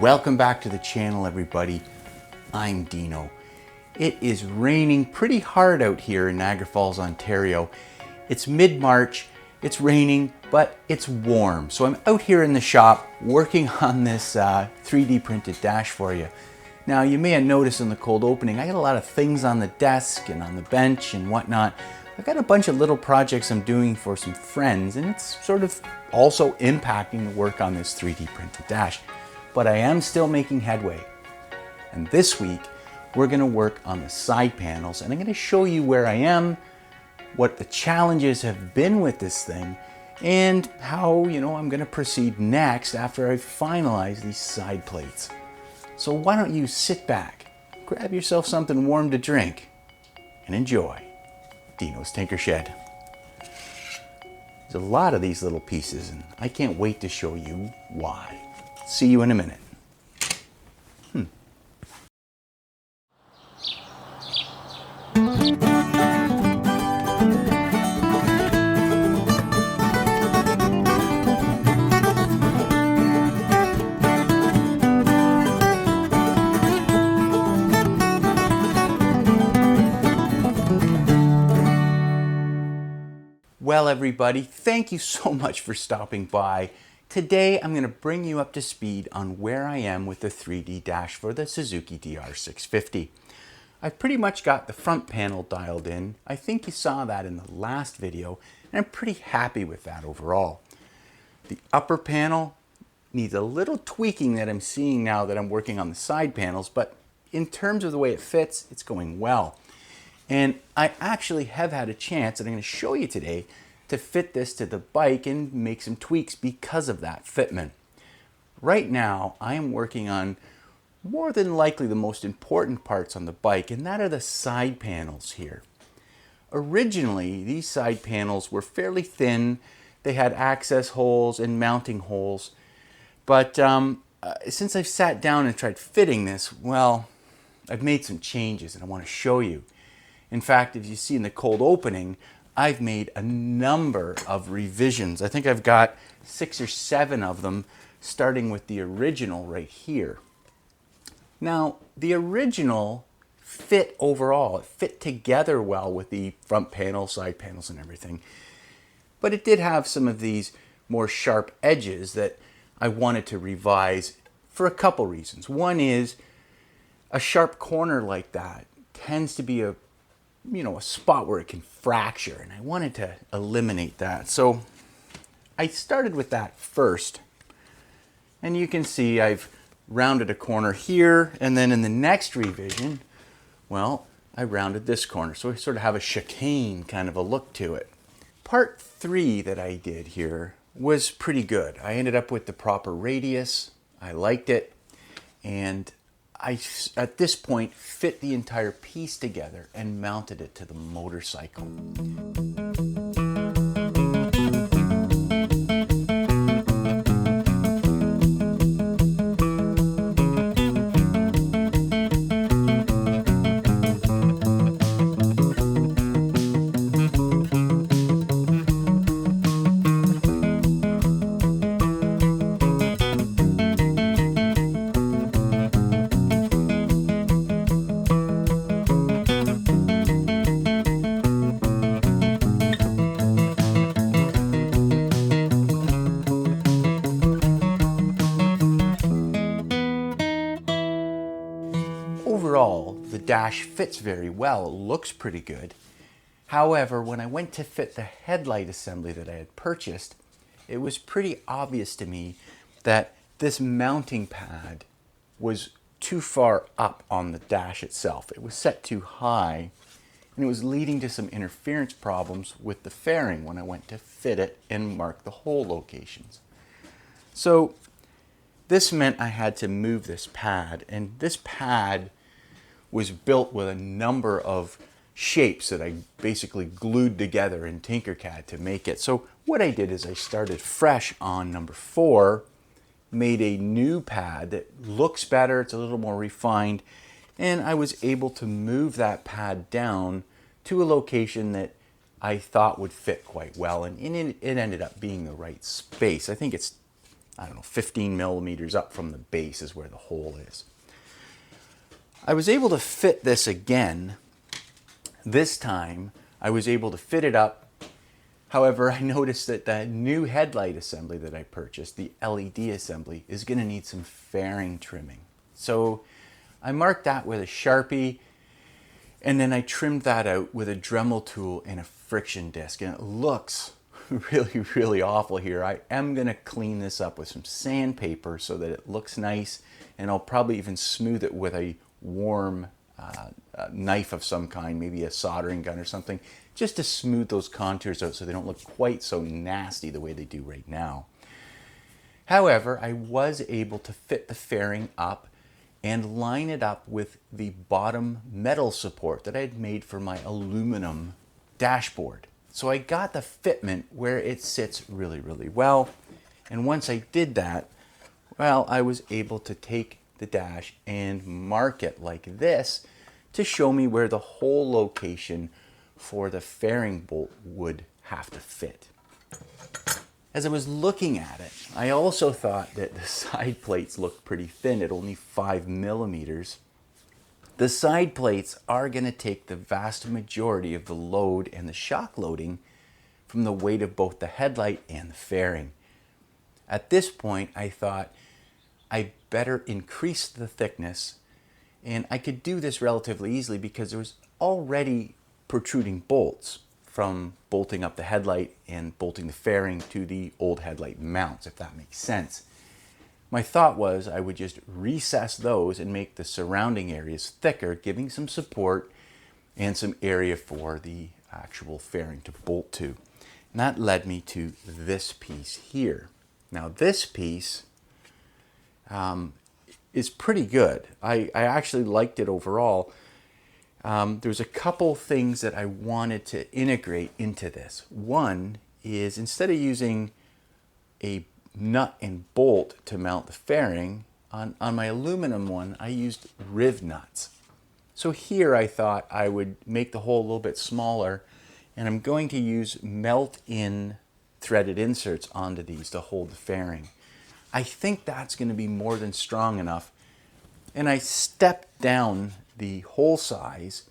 Welcome back to the channel, everybody. I'm Dino. It is raining pretty hard out here in Niagara Falls, Ontario. It's mid-March, it's raining, but it's warm. So I'm out here in the shop working on this 3D printed dash for you. Now, you may have noticed in the cold opening, I got a lot of things on the desk and on the bench and whatnot. I got a bunch of little projects I'm doing for some friends, and it's sort of also impacting the work on this 3D printed dash. But I am still making headway. And this week, we're gonna work on the side panels, and I'm gonna show you where I am, what the challenges have been with this thing, and how, I'm gonna proceed next after I finalize these side plates. So why don't you sit back, grab yourself something warm to drink, and enjoy Dino's Tinker Shed. There's a lot of these little pieces, and I can't wait to show you why. See you in a minute. Well, everybody, thank you so much for stopping by. Today, I'm going to bring you up to speed on where I am with the 3D dash for the Suzuki DR650. I've pretty much got the front panel dialed in. I think you saw that in the last video, and I'm pretty happy with that overall. The upper panel needs a little tweaking that I'm seeing now that I'm working on the side panels, but in terms of the way it fits, it's going well. And I actually have had a chance, and I'm going to show you today, to fit this to the bike and make some tweaks because of that fitment. Right now, I am working on more than likely the most important parts on the bike, and that are the side panels here. Originally, these side panels were fairly thin. They had access holes and mounting holes. But since I've sat down and tried fitting this, well, I've made some changes, and I want to show you. In fact, if you see in the cold opening, I've made a number of revisions. I think I've got 6 or 7 of them, starting with the original right here. Now, the original fit overall. It fit together well with the front panel, side panels, and everything. But it did have some of these more sharp edges that I wanted to revise for a couple reasons. One is a sharp corner like that tends to be a spot where it can fracture, and I wanted to eliminate that. So I started with that first, and you can see I've rounded a corner here, and then in the next revision, well, I rounded this corner, so I sort of have a chicane kind of a look to it. Part 3 that I did here was pretty good. I ended up with the proper radius. I liked it, and I, at this point, fit the entire piece together and mounted it to the motorcycle. Overall, the dash fits very well. It looks pretty good. However, when I went to fit the headlight assembly that I had purchased, it was pretty obvious to me that this mounting pad was too far up on the dash itself. It was set too high, and it was leading to some interference problems with the fairing when I went to fit it and mark the hole locations. So this meant I had to move this pad, and this pad was built with a number of shapes that I basically glued together in Tinkercad to make it. So what I did is I started fresh on number 4, made a new pad that looks better, it's a little more refined, and I was able to move that pad down to a location that I thought would fit quite well, and it ended up being the right space. I think it's I don't know, 15 millimeters up from the base is where the hole is. I was able to fit this again. This time I was able to fit it up. However, I noticed that the new headlight assembly that I purchased, the LED assembly, is going to need some fairing trimming. So I marked that with a Sharpie, and then I trimmed that out with a Dremel tool and a friction disc, and it looks really, really awful here. I am going to clean this up with some sandpaper so that it looks nice, and I'll probably even smooth it with a warm knife of some kind, maybe a soldering gun or something, just to smooth those contours out so they don't look quite so nasty the way they do right now. However, I was able to fit the fairing up and line it up with the bottom metal support that I had made for my aluminum dashboard. So I got the fitment where it sits really, really well. And once I did that, well, I was able to take the dash and mark it like this to show me where the hole location for the fairing bolt would have to fit. As I was looking at it, I also thought that the side plates looked pretty thin at only 5 millimeters. The side plates are going to take the vast majority of the load and the shock loading from the weight of both the headlight and the fairing. At this point, I thought I better increase the thickness, and I could do this relatively easily because there was already protruding bolts from bolting up the headlight and bolting the fairing to the old headlight mounts, if that makes sense. My thought was I would just recess those and make the surrounding areas thicker, giving some support and some area for the actual fairing to bolt to. And that led me to this piece here. Now this piece is pretty good. I actually liked it overall. There's a couple things that I wanted to integrate into this. One is, instead of using a nut and bolt to mount the fairing, on my aluminum one, I used riv nuts. So here I thought I would make the hole a little bit smaller, and I'm going to use melt-in threaded inserts onto these to hold the fairing. I think that's going to be more than strong enough, and I stepped down the hole size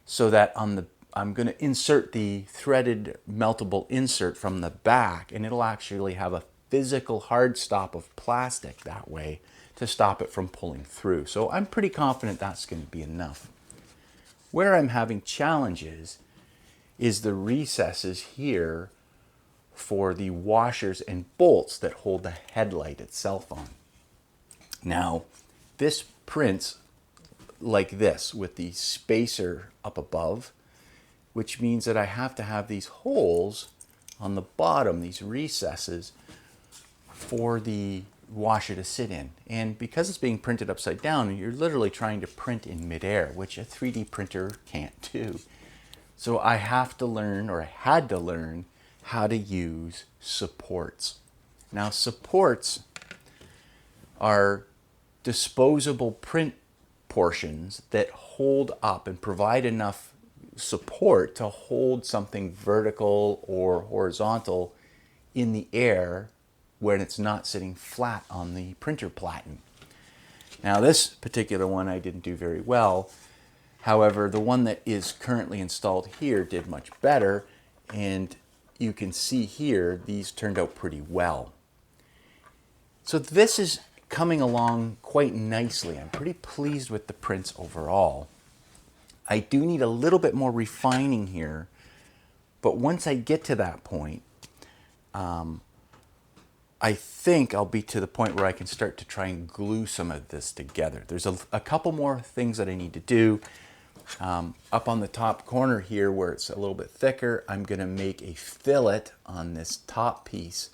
so that I'm going to insert the threaded meltable insert from the back, and it'll actually have a physical hard stop of plastic that way to stop it from pulling through. So I'm pretty confident that's going to be enough. Where I'm having challenges is the recesses here for the washers and bolts that hold the headlight itself on. Now, this prints like this with the spacer up above, which means that I have to have these holes on the bottom, these recesses, for the washer to sit in. And because it's being printed upside down, you're literally trying to print in midair, which a 3D printer can't do. So I have to learn, or I had to learn, how to use supports. Now, supports are disposable print portions that hold up and provide enough support to hold something vertical or horizontal in the air when it's not sitting flat on the printer platen. Now, this particular one I didn't do very well. However, the one that is currently installed here did much better, and you can see here these turned out pretty well. So this is coming along quite nicely. I'm pretty pleased with the prints overall. I do need a little bit more refining here, but once I get to that point, I think I'll be to the point where I can start to try and glue some of this together. There's a couple more things that I need to do. Up on the top corner here where it's a little bit thicker, I'm going to make a fillet on this top piece,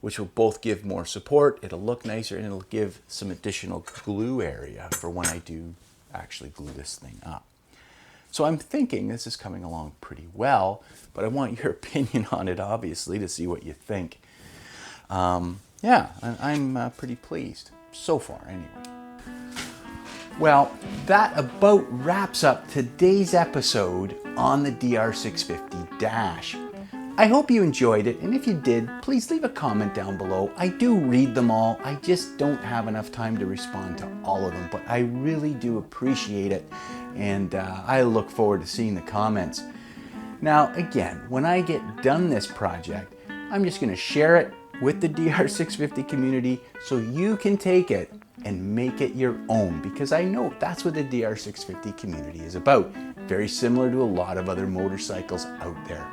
which will both give more support, it'll look nicer, and it'll give some additional glue area for when I do actually glue this thing up. So I'm thinking this is coming along pretty well, but I want your opinion on it, obviously, to see what you think. Yeah, I'm pretty pleased so far anyway. Well, that about wraps up today's episode on the DR650 Dash. I hope you enjoyed it, and if you did, please leave a comment down below. I do read them all. I just don't have enough time to respond to all of them, but I really do appreciate it, and I look forward to seeing the comments. Now, again, when I get done this project, I'm just going to share it with the DR650 community so you can take it and make it your own, because I know that's what the DR650 community is about. Very similar to a lot of other motorcycles out there.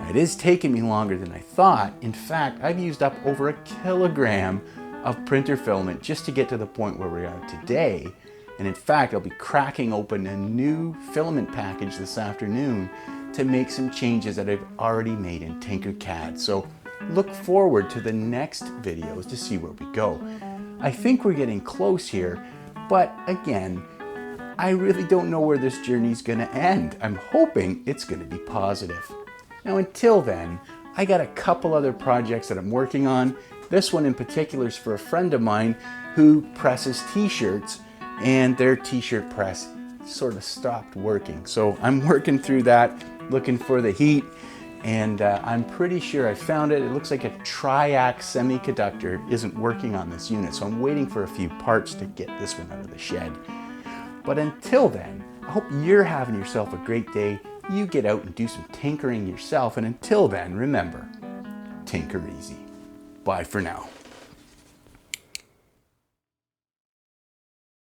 It is taking me longer than I thought. In fact, I've used up over a kilogram of printer filament just to get to the point where we are today. And in fact, I'll be cracking open a new filament package this afternoon to make some changes that I've already made in Tinkercad. So look forward to the next videos to see where we go. I think we're getting close here, but again, I really don't know where this journey is going to end. I'm hoping it's going to be positive. Now, until then, I got a couple other projects that I'm working on. This one in particular is for a friend of mine who presses t-shirts, and their t-shirt press sort of stopped working. So I'm working through that, looking for the heat, and I'm pretty sure I found it. It looks like a triac semiconductor isn't working on this unit, so I'm waiting for a few parts to get this one out of the shed. But until then, I hope you're having yourself a great day. You get out and do some tinkering yourself, and until then, remember, tinker easy. Bye for now.